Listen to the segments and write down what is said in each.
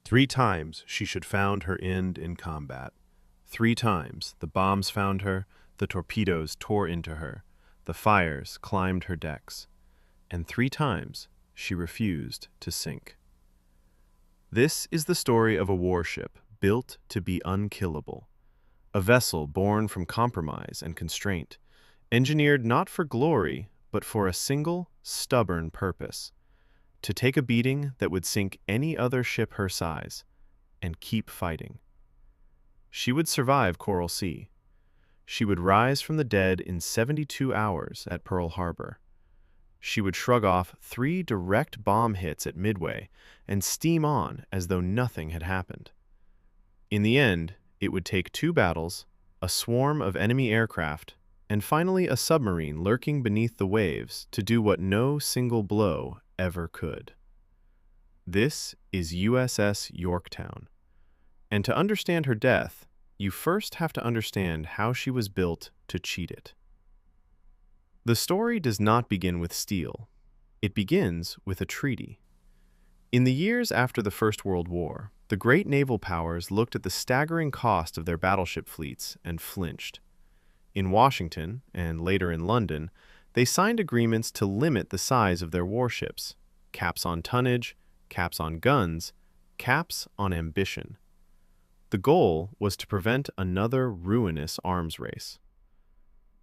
3 times she should found her end in combat. 3 times the bombs found her, the torpedoes tore into her, the fires climbed her decks, and 3 times she refused to sink. This is the story of a warship built to be unkillable, a vessel born from compromise and constraint, engineered not for glory, but for a single, stubborn purpose: to take a beating that would sink any other ship her size, and keep fighting. She would survive Coral Sea. She would rise from the dead in 72 hours at Pearl Harbor. She would shrug off 3 direct bomb hits at Midway and steam on as though nothing had happened. In the end, it would take 2 battles, a swarm of enemy aircraft, and finally a submarine lurking beneath the waves to do what no single blow ever could. This is USS Yorktown. And to understand her death, you first have to understand how she was built to cheat it. The story does not begin with steel. It begins with a treaty. In the years after the First World War, the great naval powers looked at the staggering cost of their battleship fleets and flinched. In Washington, and later in London, they signed agreements to limit the size of their warships: caps on tonnage, caps on guns, caps on ambition. The goal was to prevent another ruinous arms race.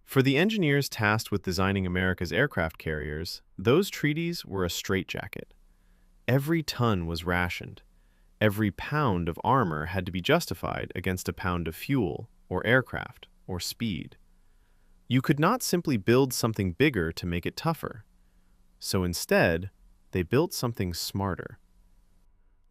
For the engineers tasked with designing America's aircraft carriers, those treaties were a straitjacket. Every ton was rationed. Every pound of armor had to be justified against a pound of fuel, or aircraft, or speed. You could not simply build something bigger to make it tougher. So instead, they built something smarter.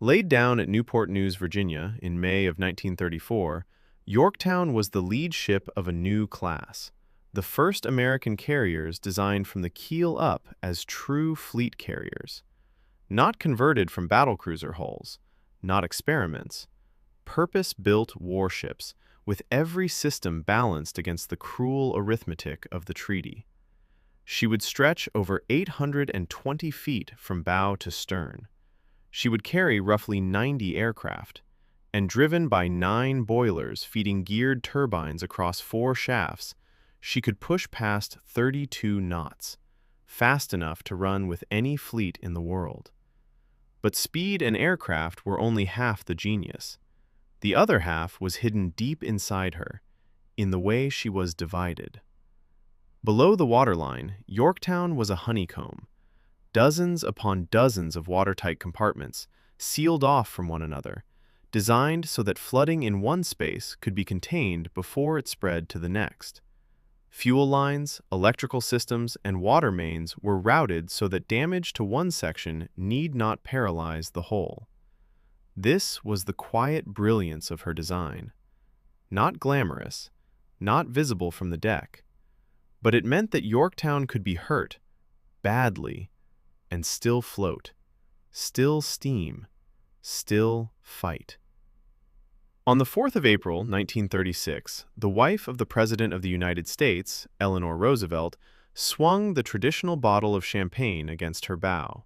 Laid down at Newport News, Virginia, in May of 1934, Yorktown was the lead ship of a new class, the first American carriers designed from the keel up as true fleet carriers. Not converted from battlecruiser hulls, not experiments, purpose-built warships with every system balanced against the cruel arithmetic of the treaty. She would stretch over 820 feet from bow to stern. She would carry roughly 90 aircraft, and driven by 9 boilers feeding geared turbines across 4 shafts, she could push past 32 knots, fast enough to run with any fleet in the world. But speed and aircraft were only half the genius. The other half was hidden deep inside her, in the way she was divided. Below the waterline, Yorktown was a honeycomb. Dozens upon dozens of watertight compartments, sealed off from one another, designed so that flooding in one space could be contained before it spread to the next. Fuel lines, electrical systems, and water mains were routed so that damage to one section need not paralyze the whole. This was the quiet brilliance of her design. Not glamorous, not visible from the deck, but it meant that Yorktown could be hurt, badly, and still float, still steam, still fight. On the 4th of April, 1936, the wife of the President of the United States, Eleanor Roosevelt, swung the traditional bottle of champagne against her bow.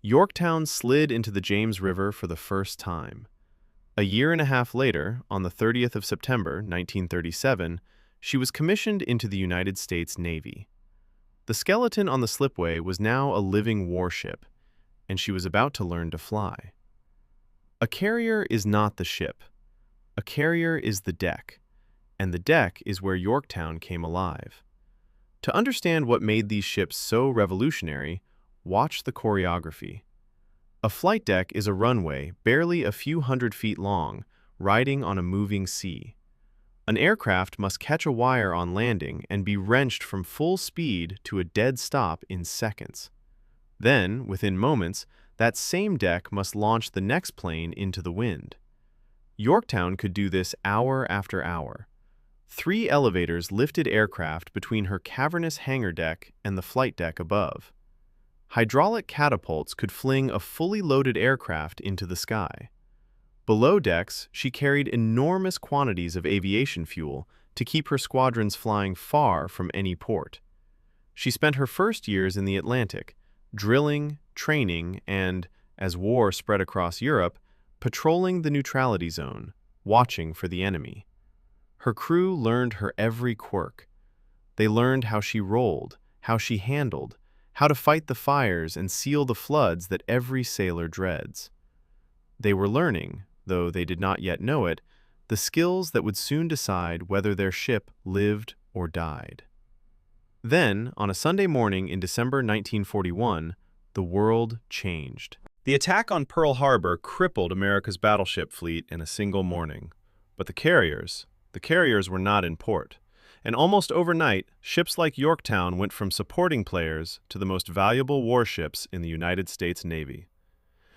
Yorktown slid into the James River for the first time. A year and a half later, on the 30th of September, 1937, she was commissioned into the United States Navy. The skeleton on the slipway was now a living warship, and she was about to learn to fly. A carrier is not the ship. A carrier is the deck, and the deck is where Yorktown came alive. To understand what made these ships so revolutionary, watch the choreography. A flight deck is a runway barely a few hundred feet long, riding on a moving sea. An aircraft must catch a wire on landing and be wrenched from full speed to a dead stop in seconds. Then, within moments, that same deck must launch the next plane into the wind. Yorktown could do this hour after hour. 3 elevators lifted aircraft between her cavernous hangar deck and the flight deck above. Hydraulic catapults could fling a fully loaded aircraft into the sky. Below decks, she carried enormous quantities of aviation fuel to keep her squadrons flying far from any port. She spent her first years in the Atlantic, drilling, training, and, as war spread across Europe, patrolling the neutrality zone, watching for the enemy. Her crew learned her every quirk. They learned how she rolled, how she handled, how to fight the fires and seal the floods that every sailor dreads. They were learning, though they did not yet know it, the skills that would soon decide whether their ship lived or died. Then, on a Sunday morning in December 1941, the world changed. The attack on Pearl Harbor crippled America's battleship fleet in a single morning. But the carriers were not in port. And almost overnight, ships like Yorktown went from supporting players to the most valuable warships in the United States Navy.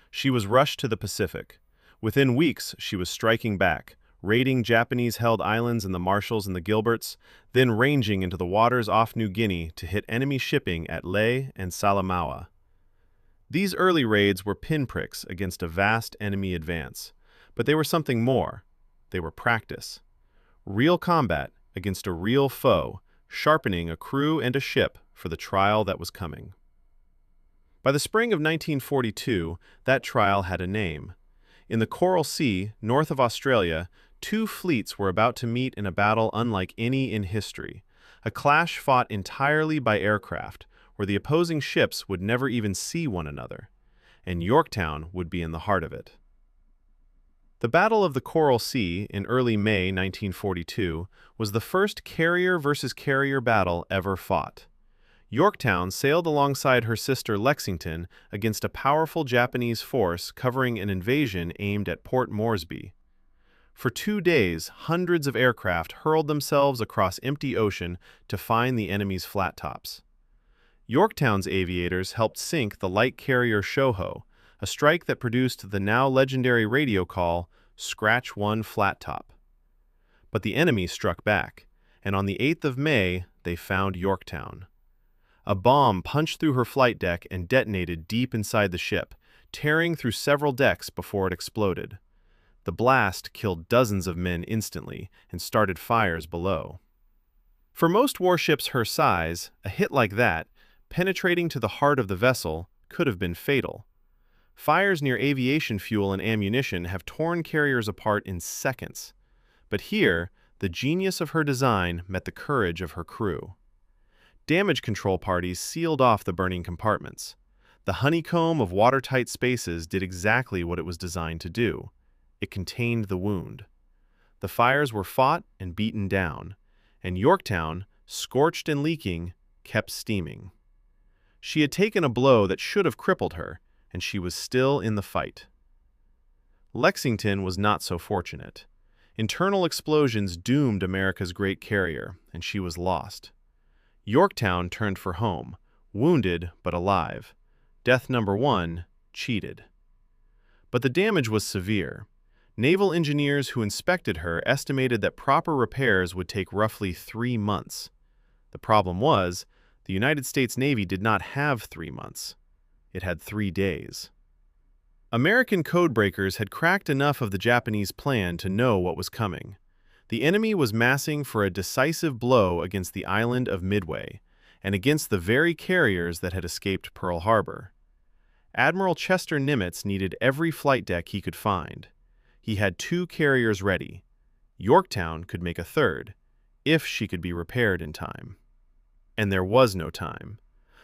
She was rushed to the Pacific. Within weeks, she was striking back, raiding Japanese-held islands in the Marshalls and the Gilberts, then ranging into the waters off New Guinea to hit enemy shipping at Lae and Salamaua. These early raids were pinpricks against a vast enemy advance, but they were something more. They were practice. Real combat against a real foe, sharpening a crew and a ship for the trial that was coming. By the spring of 1942, that trial had a name. In the Coral Sea, north of Australia, two fleets were about to meet in a battle unlike any in history, a clash fought entirely by aircraft, where the opposing ships would never even see one another, and Yorktown would be in the heart of it. The Battle of the Coral Sea in early May 1942 was the first carrier versus carrier battle ever fought. Yorktown sailed alongside her sister Lexington against a powerful Japanese force covering an invasion aimed at Port Moresby. For 2 days, hundreds of aircraft hurled themselves across empty ocean to find the enemy's flat tops. Yorktown's aviators helped sink the light carrier Shoho, a strike that produced the now legendary radio call, "Scratch One Flat Top." But the enemy struck back, and on the 8th of May, they found Yorktown. A bomb punched through her flight deck and detonated deep inside the ship, tearing through several decks before it exploded. The blast killed dozens of men instantly and started fires below. For most warships her size, a hit like that, penetrating to the heart of the vessel, could have been fatal. Fires near aviation fuel and ammunition have torn carriers apart in seconds. But here, the genius of her design met the courage of her crew. Damage control parties sealed off the burning compartments. The honeycomb of watertight spaces did exactly what it was designed to do. It contained the wound. The fires were fought and beaten down, and Yorktown, scorched and leaking, kept steaming. She had taken a blow that should have crippled her, and she was still in the fight. Lexington was not so fortunate. Internal explosions doomed America's great carrier, and she was lost. Yorktown turned for home, wounded but alive. Death number 1, cheated. But the damage was severe. Naval engineers who inspected her estimated that proper repairs would take roughly 3 months. The problem was, the United States Navy did not have 3 months. It had 3 days. American codebreakers had cracked enough of the Japanese plan to know what was coming. The enemy was massing for a decisive blow against the island of Midway, and against the very carriers that had escaped Pearl Harbor. Admiral Chester Nimitz needed every flight deck he could find. He had 2 carriers ready. Yorktown could make a third, if she could be repaired in time. And there was no time.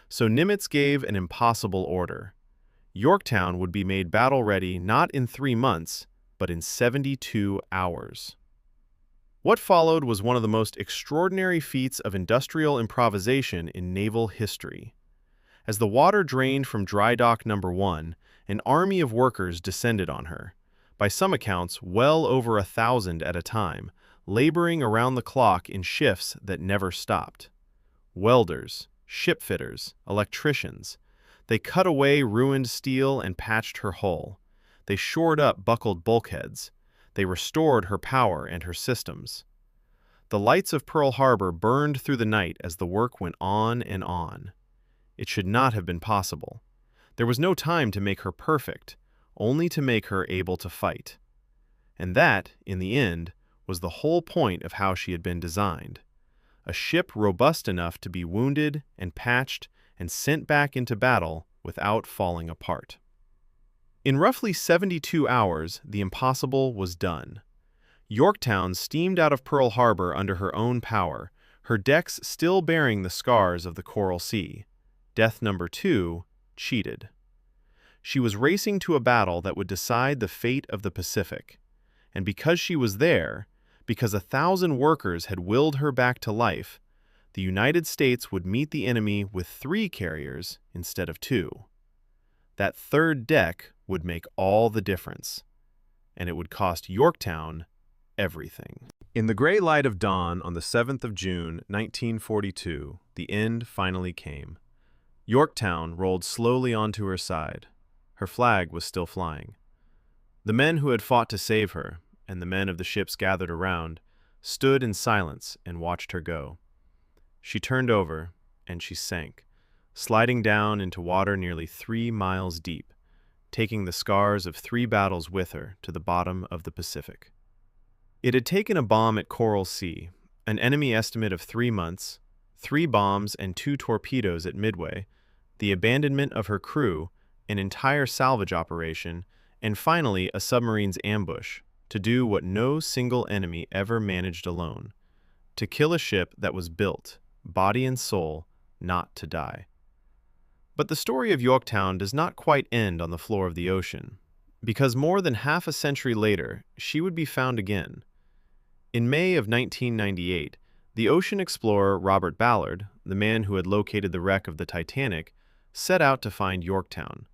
So Nimitz gave an impossible order. Yorktown would be made battle-ready not in 3 months, but in 72 hours. What followed was one of the most extraordinary feats of industrial improvisation in naval history. As the water drained from dry dock number 1, an army of workers descended on her, by some accounts well over 1,000 at a time, laboring around the clock in shifts that never stopped. Welders, shipfitters, electricians. They cut away ruined steel and patched her hull. They shored up buckled bulkheads. They restored her power and her systems. The lights of Pearl Harbor burned through the night as the work went on and on. It should not have been possible. There was no time to make her perfect, only to make her able to fight. And that, in the end, was the whole point of how she had been designed. A ship robust enough to be wounded and patched and sent back into battle without falling apart. In roughly 72 hours, the impossible was done. Yorktown steamed out of Pearl Harbor under her own power, her decks still bearing the scars of the Coral Sea. Death number 2, cheated. She was racing to a battle that would decide the fate of the Pacific. And because she was there, because 1,000 workers had willed her back to life, the United States would meet the enemy with 3 carriers instead of 2. That third deck would make all the difference, and it would cost Yorktown everything. In the gray light of dawn on the 7th of June, 1942, the end finally came. Yorktown rolled slowly onto her side. Her flag was still flying. The men who had fought to save her, and the men of the ships gathered around, stood in silence and watched her go. She turned over, and she sank, sliding down into water nearly 3 miles deep, taking the scars of 3 battles with her to the bottom of the Pacific. It had taken a bomb at Coral Sea, an enemy estimate of 3 months, 3 bombs and 2 torpedoes at Midway, the abandonment of her crew, an entire salvage operation, and finally a submarine's ambush, to do what no single enemy ever managed alone: to kill a ship that was built, body and soul, not to die. But the story of Yorktown does not quite end on the floor of the ocean, because more than half a century later, she would be found again. In May of 1998, the ocean explorer Robert Ballard, the man who had located the wreck of the Titanic, set out to find Yorktown.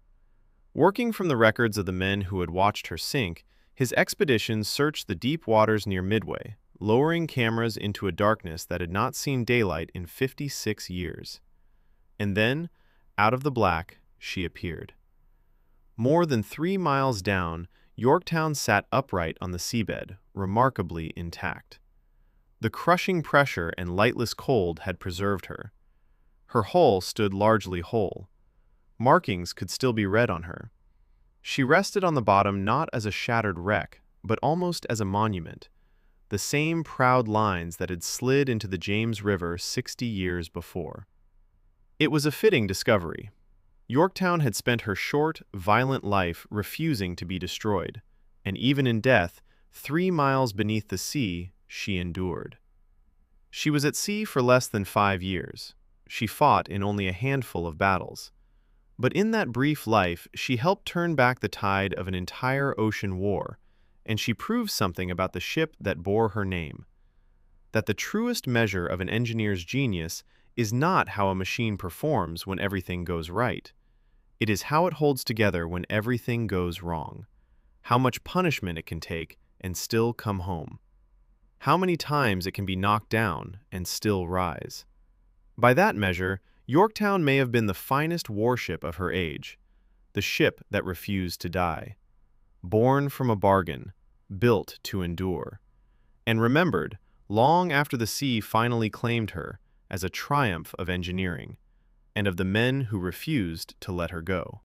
Working from the records of the men who had watched her sink, his expedition searched the deep waters near Midway, lowering cameras into a darkness that had not seen daylight in 56 years. And then, out of the black, she appeared. More than 3 miles down, Yorktown sat upright on the seabed, remarkably intact. The crushing pressure and lightless cold had preserved her. Her hull stood largely whole. Markings could still be read on her. She rested on the bottom not as a shattered wreck, but almost as a monument, the same proud lines that had slid into the James River 60 years before. It was a fitting discovery. Yorktown had spent her short, violent life refusing to be destroyed, and even in death, 3 miles beneath the sea, she endured. She was at sea for less than 5 years. She fought in only a handful of battles. But in that brief life, she helped turn back the tide of an entire ocean war, and she proved something about the ship that bore her name: that the truest measure of an engineer's genius is not how a machine performs when everything goes right. It is how it holds together when everything goes wrong, how much punishment it can take and still come home, how many times it can be knocked down and still rise. By that measure, Yorktown may have been the finest warship of her age, the ship that refused to die, born from a bargain, built to endure, and remembered long after the sea finally claimed her as a triumph of engineering and of the men who refused to let her go.